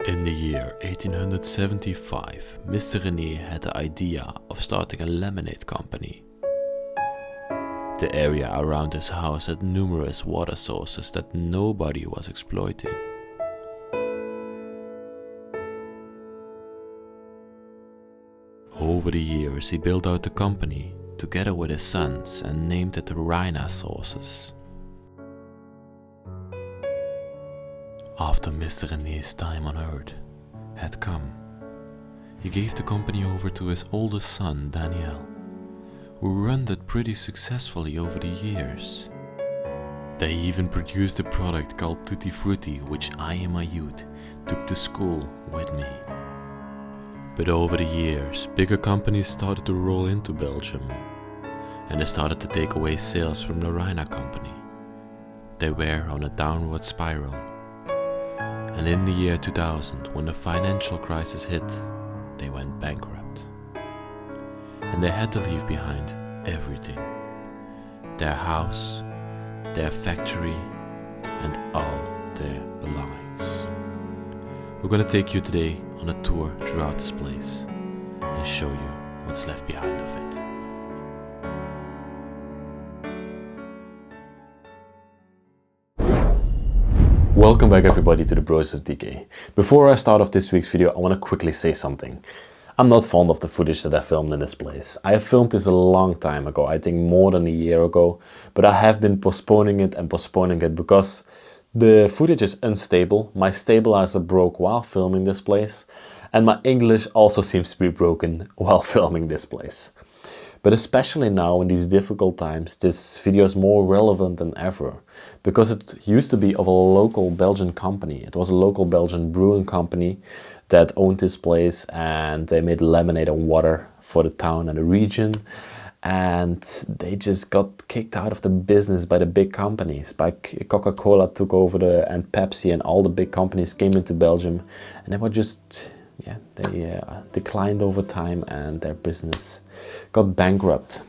In the year 1875, Mr. René had the idea of starting a lemonade company. The area around his house had numerous water sources that nobody was exploiting. Over the years, he built out the company together with his sons and named it the Rhina sources. After Mr. René's time on Earth had come, he gave the company over to his oldest son, Daniel, who ran it pretty successfully over the years. They even produced a product called Tutti Frutti, which I in my youth took to school with me. But over the years, bigger companies started to roll into Belgium, and they started to take away sales from the Reina company. They were on a downward spiral. And in the year 2000, when the financial crisis hit, they went bankrupt. And they had to leave behind everything. Their house, their factory, and all their belongings. We're gonna take you today on a tour throughout this place and show you what's left behind of it. Welcome back everybody to the Bros of Decay. Before I start off this week's video, I want to quickly say something. I'm not fond of the footage that I filmed in this place. I have filmed this a long time ago, I think more than a year ago, but I have been postponing it because the footage is unstable. My stabilizer broke while filming this place, and my English also seems to be broken while filming this place. But especially now in these difficult times, this video is more relevant than ever, because it used to be of a local Belgian company. It was a local Belgian brewing company that owned this place, and they made lemonade and water for the town and the region. And they just got kicked out of the business by the big companies. By Coca-Cola took over and Pepsi, and all the big companies came into Belgium, and they were just, they declined over time, and their business got bankrupt.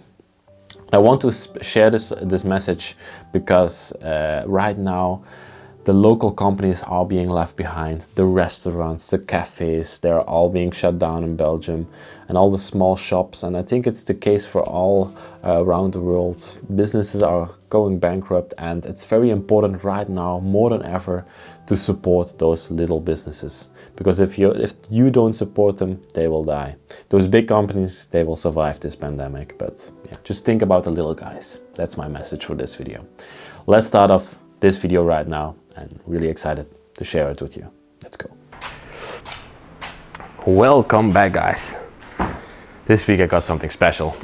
I want to share this message because right now the local companies are being left behind. The restaurants, the cafes, they're all being shut down in Belgium, and all the small shops, and I think it's the case for all around the world. Businesses are going bankrupt, and it's very important right now more than ever to support those little businesses, because if you don't support them, they will die. Those big companies, they will survive this pandemic, but yeah, just think about the little guys. That's my message for this video. Let's start off this video right now, and really excited to share it with you. Let's go. Welcome back, guys. This week I got something special.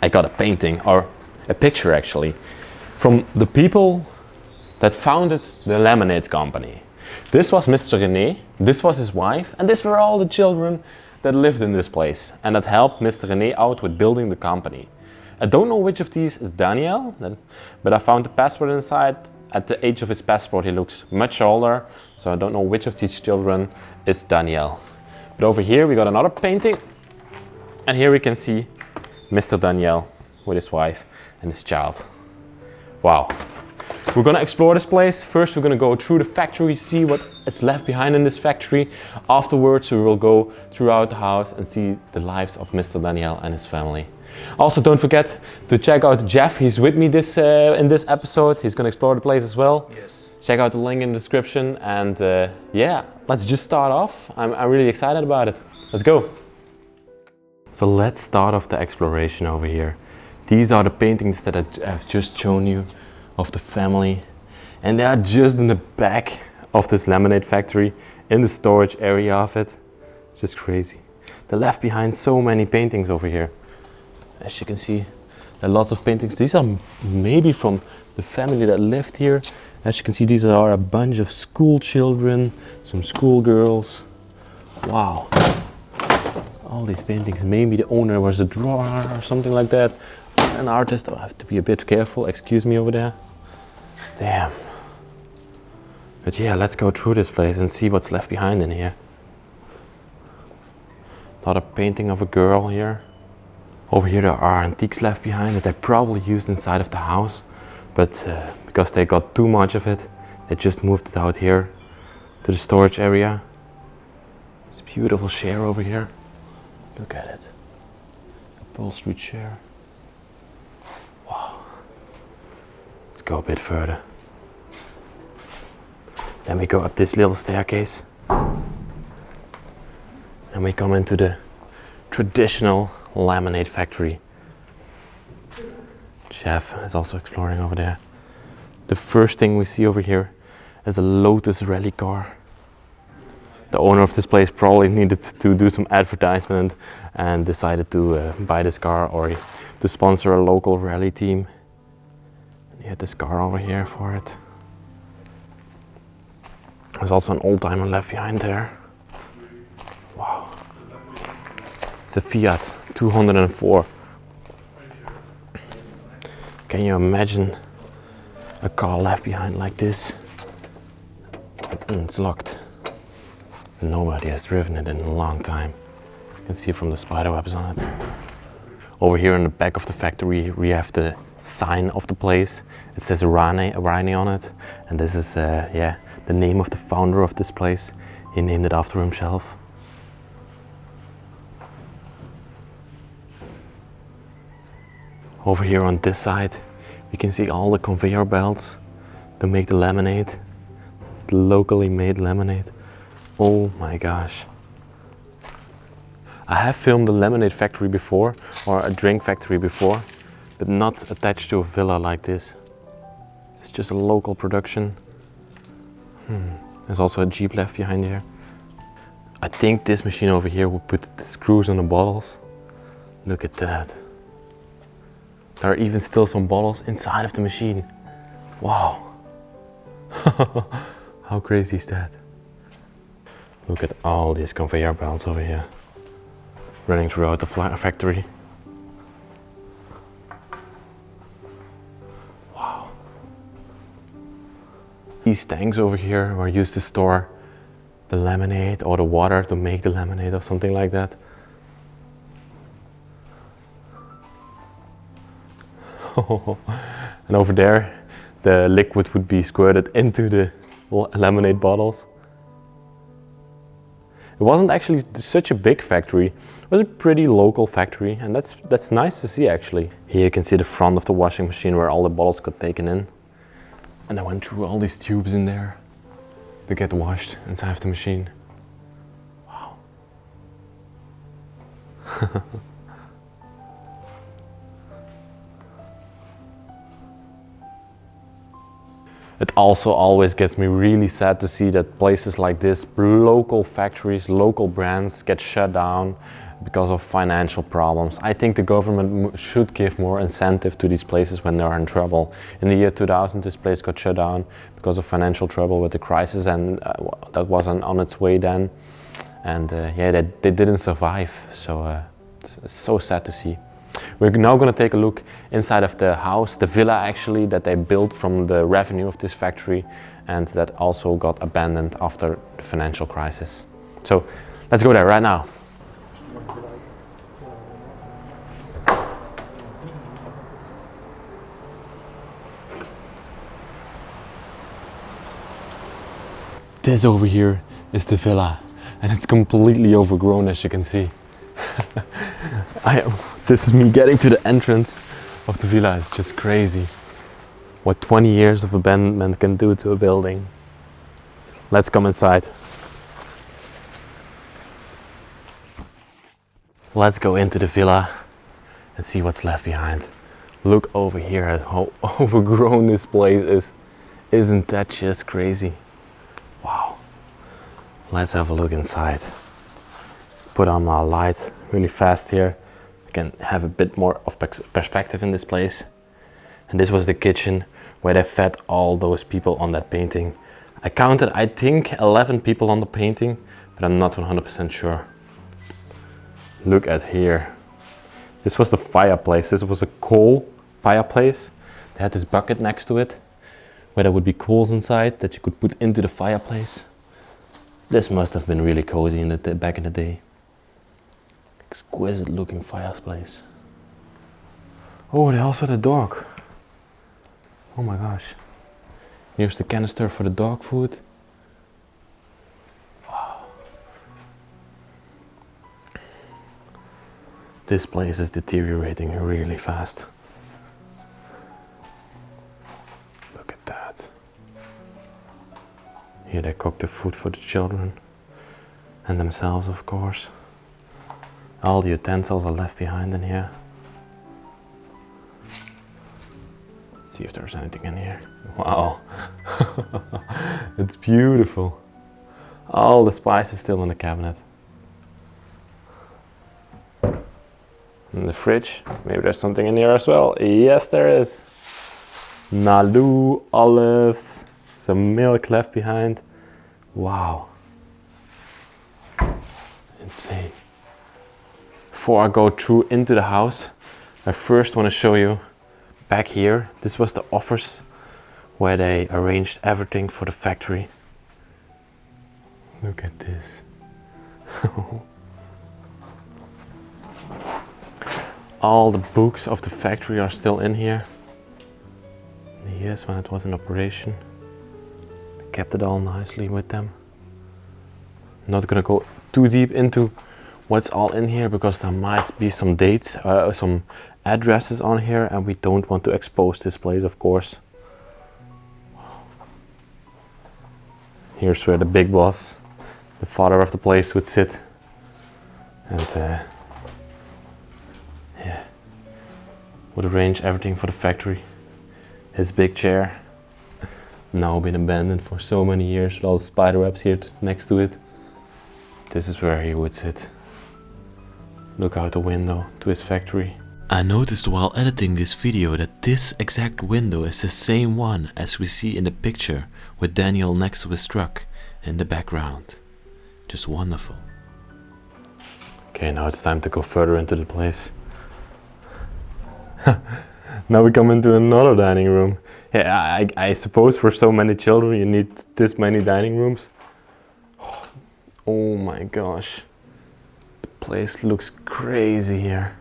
I got a painting, or a picture actually, from the people that founded the lemonade company. This was Mr. René, this was his wife, and these were all the children that lived in this place and that helped Mr. René out with building the company. I don't know which of these is Daniel, but I found the passport inside. At the age of his passport he looks much older, so I don't know which of these children is Daniel. But over here we got another painting, and here we can see Mr. Daniel with his wife and his child. Wow. We're gonna explore this place. First we're gonna go through the factory, see what is left behind in this factory. Afterwards we will go throughout the house and see the lives of Mr. Daniel and his family. Also, don't forget to check out Jeff. He's with me in this episode. He's gonna explore the place as well. Yes. Check out the link in the description, and yeah, let's just start off. I'm really excited about it. Let's go. So let's start off the exploration over here. These are the paintings that I've just shown you of the family, and they are just in the back of this lemonade factory, in the storage area of it. It's just crazy. They left behind so many paintings over here. As you can see, there are lots of paintings. These are maybe from the family that lived here. As you can see, these are a bunch of school children, some school girls. Wow. All these paintings. Maybe the owner was a drawer or something like that. An artist. I have to be a bit careful. Excuse me over there. Damn. But yeah, let's go through this place and see what's left behind in here. Another painting of a girl here. Over here there are antiques left behind that they probably used inside of the house, but because they got too much of it, they just moved it out here. to the storage area. It's a beautiful chair over here. Look at it. Upholstery chair. Wow. Let's go a bit further. Then we go up this little staircase. And we come into the traditional laminate factory. Chef is also exploring over there. The first thing we see over here is a Lotus rally car. The owner of this place probably needed to do some advertisement and decided to buy this car or to sponsor a local rally team. And he had this car over here for it. There's also an old-timer left behind there. Wow. It's a Fiat 204. Can you imagine a car left behind like this? And it's locked. Nobody has driven it in a long time. You can see from the spider webs on it. Over here in the back of the factory we have the sign of the place. It says Rhina on it. And this is the name of the founder of this place. He named it after himself. Over here on this side we can see all the conveyor belts to make the lemonade. The locally made lemonade. Oh my gosh. I have filmed a lemonade factory before, or a drink factory before, but not attached to a villa like this. It's just a local production. There's also a Jeep left behind here. I think this machine over here will put the screws on the bottles. Look at that. There are even still some bottles inside of the machine. Wow. How crazy is that? Look at all these conveyor belts over here, running throughout the factory. Wow. These tanks over here were used to store the lemonade or the water to make the lemonade or something like that. And over there, the liquid would be squirted into the lemonade bottles. It wasn't actually such a big factory. It was a pretty local factory, and that's nice to see actually. Here you can see the front of the washing machine where all the bottles got taken in. And I went through all these tubes in there to get washed inside of the machine. Wow. It also always gets me really sad to see that places like this, local factories, local brands get shut down because of financial problems. I think the government should give more incentive to these places when they're in trouble. In the year 2000 this place got shut down because of financial trouble with the crisis, and that wasn't on its way then. And they didn't survive, so it's so sad to see. We're now going to take a look inside of the house, the villa actually, that they built from the revenue of this factory, and that also got abandoned after the financial crisis. So let's go there right now. This over here is the villa, and it's completely overgrown, as you can see. This is me getting to the entrance of the villa. It's just crazy what 20 years of abandonment can do to a building. Let's come inside. Let's go into the villa and see what's left behind. Look over here at how overgrown this place is. Isn't that just crazy? Wow. Let's have a look inside. Put on my light really fast here. I can have a bit more of perspective in this place. And this was the kitchen where they fed all those people on that painting. I counted, I think, 11 people on the painting, but I'm not 100% sure. Look at here. This was the fireplace. This was a coal fireplace. They had this bucket next to it where there would be coals inside that you could put into the fireplace. This must have been really cozy back in the day. Exquisite looking fireplace. Oh, they also had a dog. Oh my gosh. Here's the canister for the dog food. This place is deteriorating really fast. Look at that. Here they cook the food for the children and themselves, of course. All the utensils are left behind in here. See if there's anything in here. Wow. It's beautiful. All the spices still in the cabinet. In the fridge, maybe there's something in here as well. Yes, there is. Nalu, olives, some milk left behind. Wow. Insane. Before I go through into the house, I first want to show you back here. This was the office where they arranged everything for the factory. Look at this. All the books of the factory are still in here. Here's when it was in operation. They kept it all nicely with them. Not gonna go too deep into what's all in here because there might be some dates, some addresses on here, and we don't want to expose this place, of course. Here's where the big boss, the father of the place, would sit. And yeah, would arrange everything for the factory. His big chair, now been abandoned for so many years with all the spider webs here next to it. This is where he would sit. Look out the window to his factory. I noticed while editing this video that this exact window is the same one as we see in the picture with Daniel next to his truck in the background. Just wonderful. Okay, now it's time to go further into the place. Now we come into another dining room. Yeah, I suppose for so many children you need this many dining rooms. Oh my gosh. The place looks crazy here.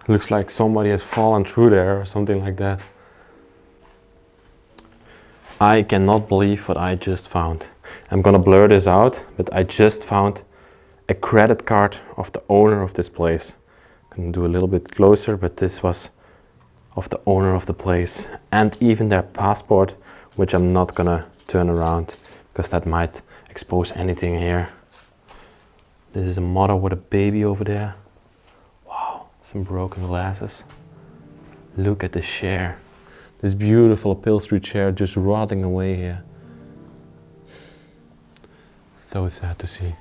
Looks like somebody has fallen through there or something like that. I cannot believe what I just found. I'm gonna blur this out, but I just found a credit card of the owner of this place. I'm gonna do a little bit closer, but this was of the owner of the place, and even their passport, which I'm not gonna turn around because that might expose anything here. This is a mother with a baby over there. Wow, some broken glasses. Look at the chair. This beautiful upholstery chair just rotting away here. So sad to see.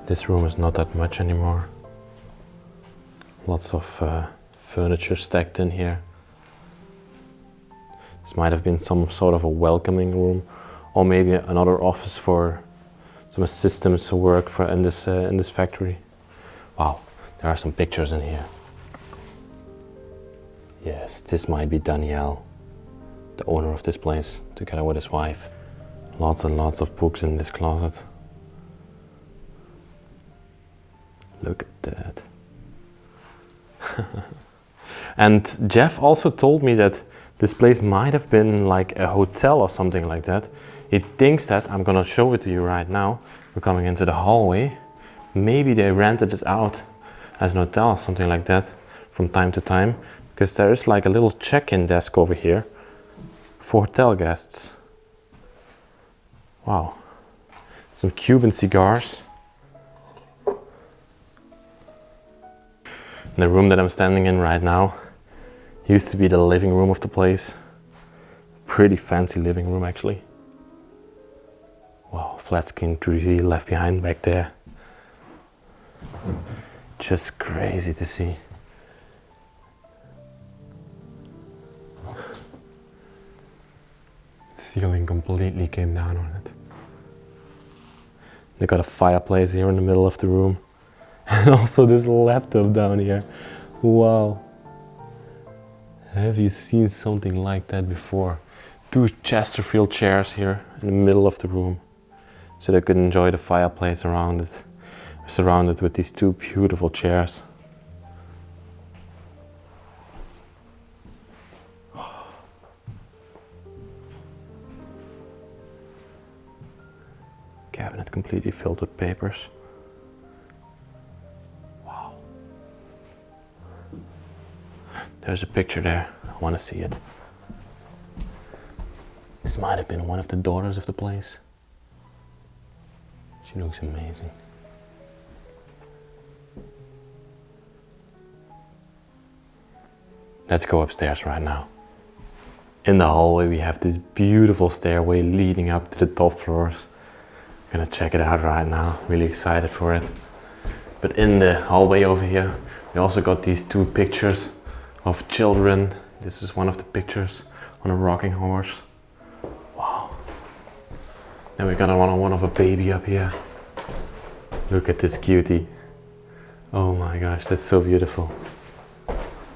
This room is not that much anymore. Lots of furniture stacked in here. This might have been some sort of a welcoming room, or maybe another office for some assistants who work for in this factory. Wow, there are some pictures in here. Yes, this might be Daniel, the owner of this place, together with his wife. Lots and lots of books in this closet. Look at that. And Jeff also told me that this place might have been like a hotel or something like that. He thinks that, I'm gonna show it to you right now. We're coming into the hallway. Maybe they rented it out as an hotel or something like that from time to time, because there is like a little check-in desk over here for hotel guests. Wow. Some Cuban cigars. The room that I'm standing in right now used to be the living room of the place. Pretty fancy living room actually. Wow, flat screen TV left behind back there. Just crazy to see. The ceiling completely came down on it. They got a fireplace here in the middle of the room. And also this laptop down here. Wow. Have you seen something like that before? 2 Chesterfield chairs here in the middle of the room, so they could enjoy the fireplace around it, surrounded with these 2 beautiful chairs. Cabinet completely filled with papers. There's a picture there. I want to see it. This might have been one of the daughters of the place. She looks amazing. Let's go upstairs right now. In the hallway we have this beautiful stairway leading up to the top floors. I'm gonna check it out right now. Really excited for it. But in the hallway over here we also got these two pictures of children. This is one of the pictures on a rocking horse. Wow. Then we got one of a baby up here. Look at this cutie. Oh my gosh, that's so beautiful.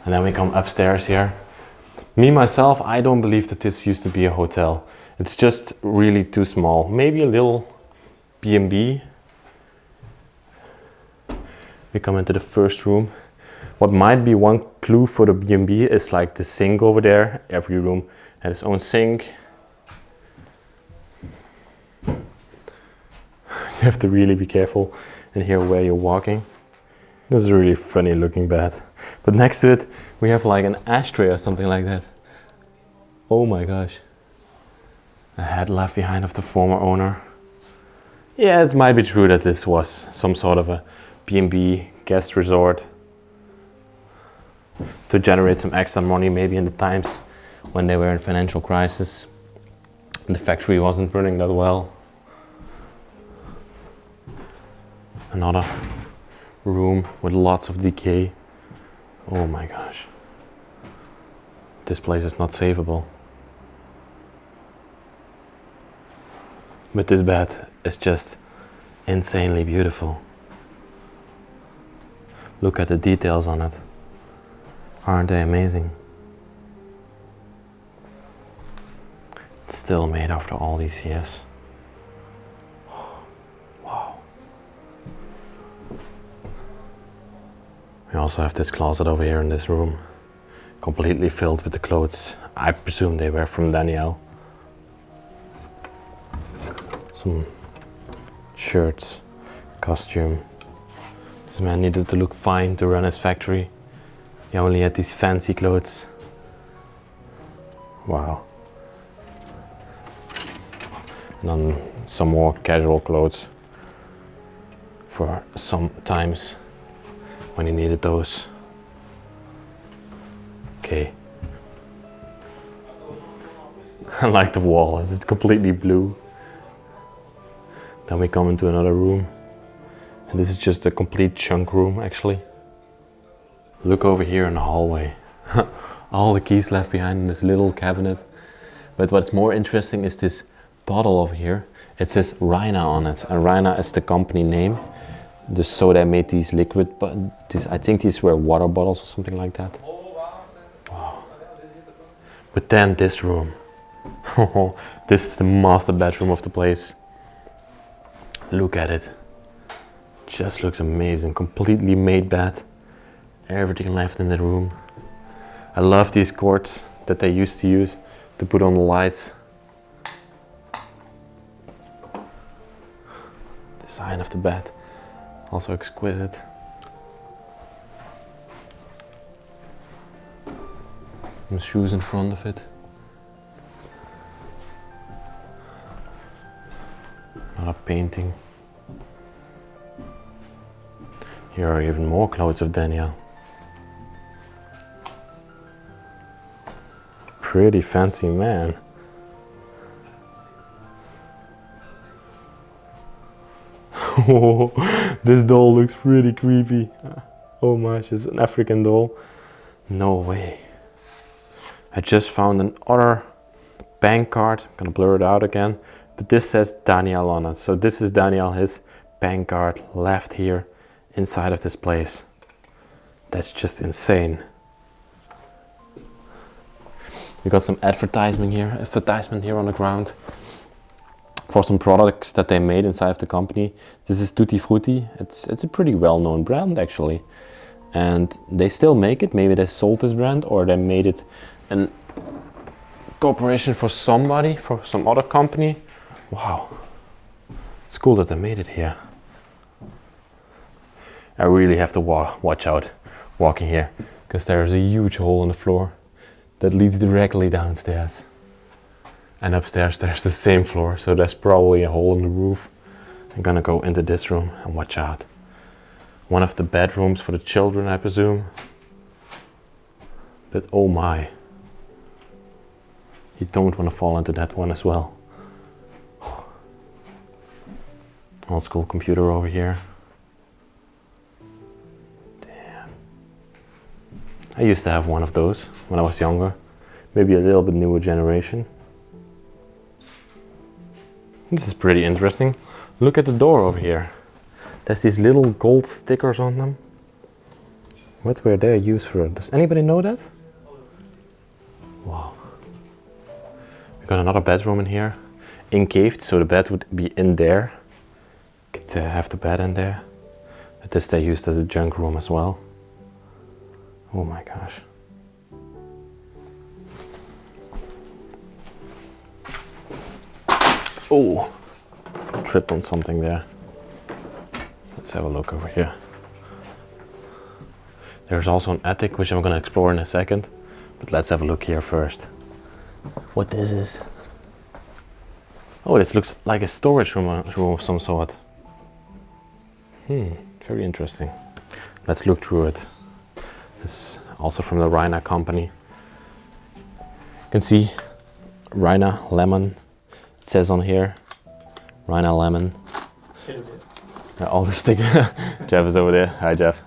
And then we come upstairs here. Me, myself, I don't believe that this used to be a hotel. It's just really too small. Maybe a little B&B. We come into the first room. What might be one clue for the B&B is like the sink over there. Every room had its own sink. You have to really be careful in here where you're walking. This is a really funny looking bed. But next to it, we have like an ashtray or something like that. Oh my gosh. A hat left behind of the former owner. Yeah, it might be true that this was some sort of a B&B guest resort to generate some extra money, maybe in the times when they were in financial crisis and the factory wasn't running that well. Another room with lots of decay. Oh my gosh. This place is not savable. But this bed is just insanely beautiful. Look at the details on it. Aren't they amazing? It's still made after all these years. Wow. We also have this closet over here in this room, completely filled with the clothes. I presume they were from Danielle. Some shirts, costume. This man needed to look fine to run his factory. He only had these fancy clothes. Wow. And then some more casual clothes for some times when he needed those. Okay. I like the wall, it's completely blue. Then we come into another room. And this is just a complete junk room actually. Look over here in the hallway. All the keys left behind in this little cabinet. But what's more interesting is this bottle over here. It says Rhina on it, and Rhina is the company name. Just so they made these liquid, but I think these were water bottles or something like that. Wow. But then this room. This is the master bedroom of the place. Look at it. Just looks amazing. Completely made bed. Everything left in the room. I love these cords that they used to use to put on the lights. Design of the bed, also exquisite. Some shoes in front of it. Another painting. Here are even more clothes of Danielle. Pretty fancy man. Oh, this doll looks pretty creepy. Oh my, it's an African doll. No way. I just found another bank card. I'm gonna blur it out again. But this says Danielle on it. So this is Danielle, his bank card left here inside of this place. That's just insane. We got some advertisement here on the ground for some products that they made inside of the company. This is Tutti Frutti. It's a pretty well-known brand actually, and they still make it. Maybe they sold this brand or they made it in cooperation for somebody, for some other company. Wow, it's cool that they made it here. I really have to watch out walking here, because there's a huge hole in the floor that leads directly downstairs. And upstairs there's the same floor, so there's probably a hole in the roof. I'm gonna go into this room and watch out. One of the bedrooms for the children, I presume. But oh my. You don't want to fall into that one as well. Old school computer over here. Damn. I used to have one of those when I was younger. Maybe a little bit newer generation. This is pretty interesting. Look at the door over here. There's these little gold stickers on them. What were they used for? Does anybody know that? Wow. We got another bedroom in here. Encaved, so the bed would be in there. Could have the bed in there. But this they used as a junk room as well. Oh my gosh. Oh, tripped on something there. Let's have a look over here. There's also an attic, which I'm gonna explore in a second. But let's have a look here first. What this is. Oh, this looks like a storage room of some sort. Very interesting. Let's look through it. It's also from the Rhina company. You can see Rhina lemon. It says on here, Rhina lemon. All the stickers. Jeff is over there. Hi, Jeff.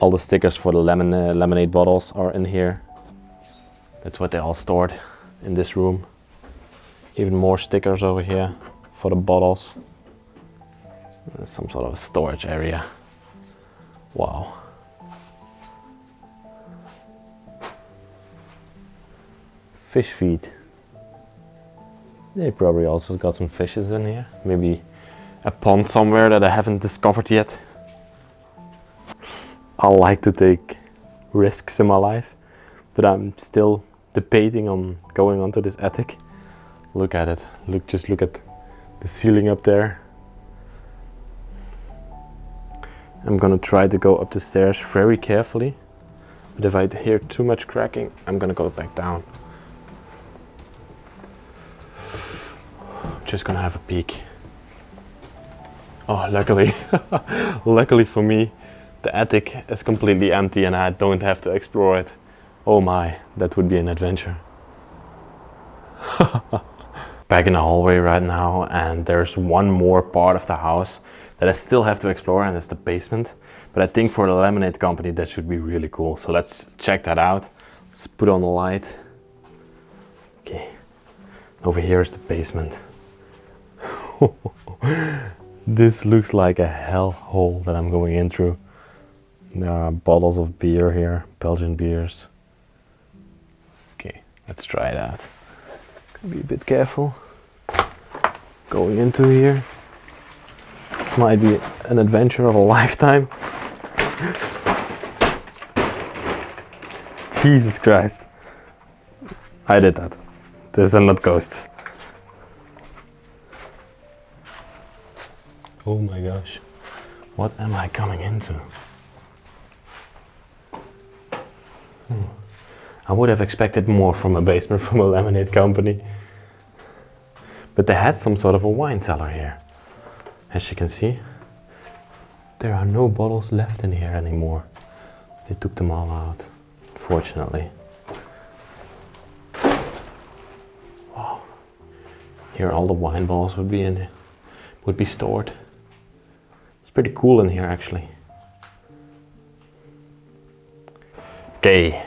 All the stickers for the lemonade bottles are in here. That's what they all stored in this room. Even more stickers over here for the bottles. There's some sort of a storage area. Wow. Fish feed. They probably also got some fishes in here. Maybe a pond somewhere that I haven't discovered yet. I like to take risks in my life, but I'm still debating on going onto this attic. Look at it. Just look at the ceiling up there. I'm gonna try to go up the stairs very carefully, but if I hear too much cracking, I'm gonna go back down. Just gonna have a peek. Oh, luckily, luckily for me, the attic is completely empty and I don't have to explore it. Oh my, that would be an adventure. Back in the hallway right now, and there's one more part of the house that I still have to explore, and it's the basement. But I think for the lemonade company that should be really cool. So let's check that out. Let's put on the light. Okay, over here is the basement. This looks like a hellhole that I'm going in through. There are bottles of beer here, Belgian beers. Okay, let's try it out. Be a bit careful going into here. This might be an adventure of a lifetime. Jesus Christ. I did that. These are not ghosts. Oh my gosh. What am I coming into? I would have expected more from a basement from a lemonade company. But they had some sort of a wine cellar here. As you can see, there are no bottles left in here anymore. They took them all out, unfortunately. Wow. Here all the wine bottles would be stored. It's pretty cool in here actually. Okay.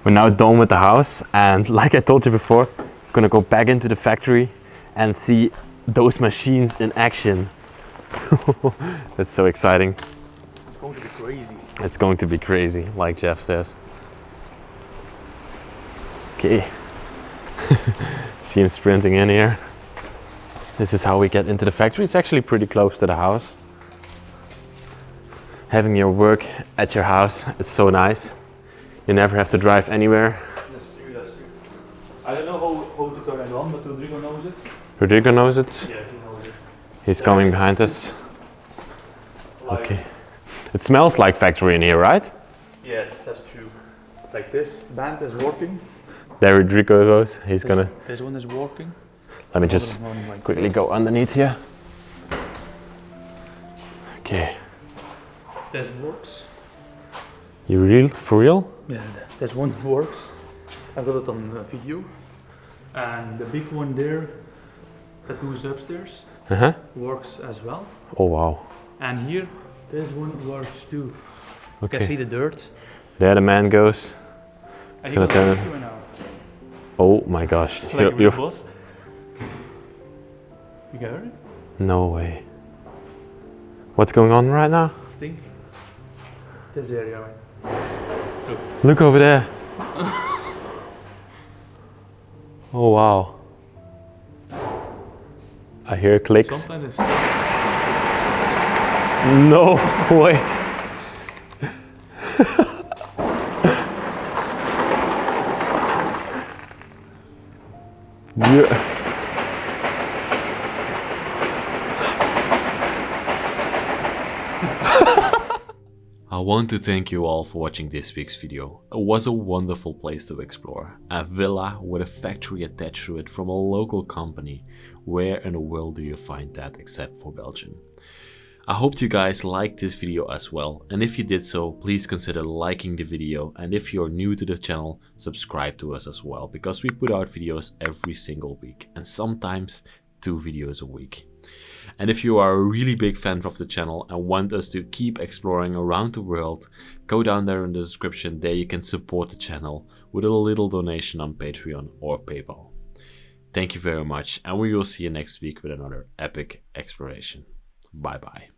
We're now done with the house, and like I told you before, I'm gonna go back into the factory and see those machines in action. That's so exciting. It's going to be crazy. It's going to be crazy, like Jeff says. Okay. See him sprinting in here. This is how we get into the factory. It's actually pretty close to the house. Having your work at your house, it's so nice. You never have to drive anywhere. That's true, that's true. I don't know how to turn it on, but Rodrigo knows it. Rodrigo knows it. Yes, he knows it. He's coming behind us. Okay. It smells like factory in here, right? Yeah, that's true. Like this band is working. There Rodrigo goes. He's gonna. This one is working. Let me just quickly go underneath here. Okay. This works. You real? For real? Yeah, this one works. I got it on video. And the big one there, that goes upstairs, works as well. Oh wow. And here, this one works too. Okay. You can see the dirt. There the man goes. And Gonna turn it. now. Oh my gosh. Like a real boss. You can hear it? No way. What's going on right now? I think this area. Right? Look over there. Oh wow. I hear clicks. Sometimes it's No way. Yeah. I want to thank you all for watching this week's video. It was a wonderful place to explore. A villa with a factory attached to it from a local company. Where in the world do you find that except for Belgium? I hope you guys liked this video as well, and if you did so, please consider liking the video, and if you're new to the channel, subscribe to us as well, because we put out videos every single week, and sometimes 2 videos a week. And if you are a really big fan of the channel and want us to keep exploring around the world, go down there in the description. There you can support the channel with a little donation on Patreon or PayPal. Thank you very much, and we will see you next week with another epic exploration. Bye bye.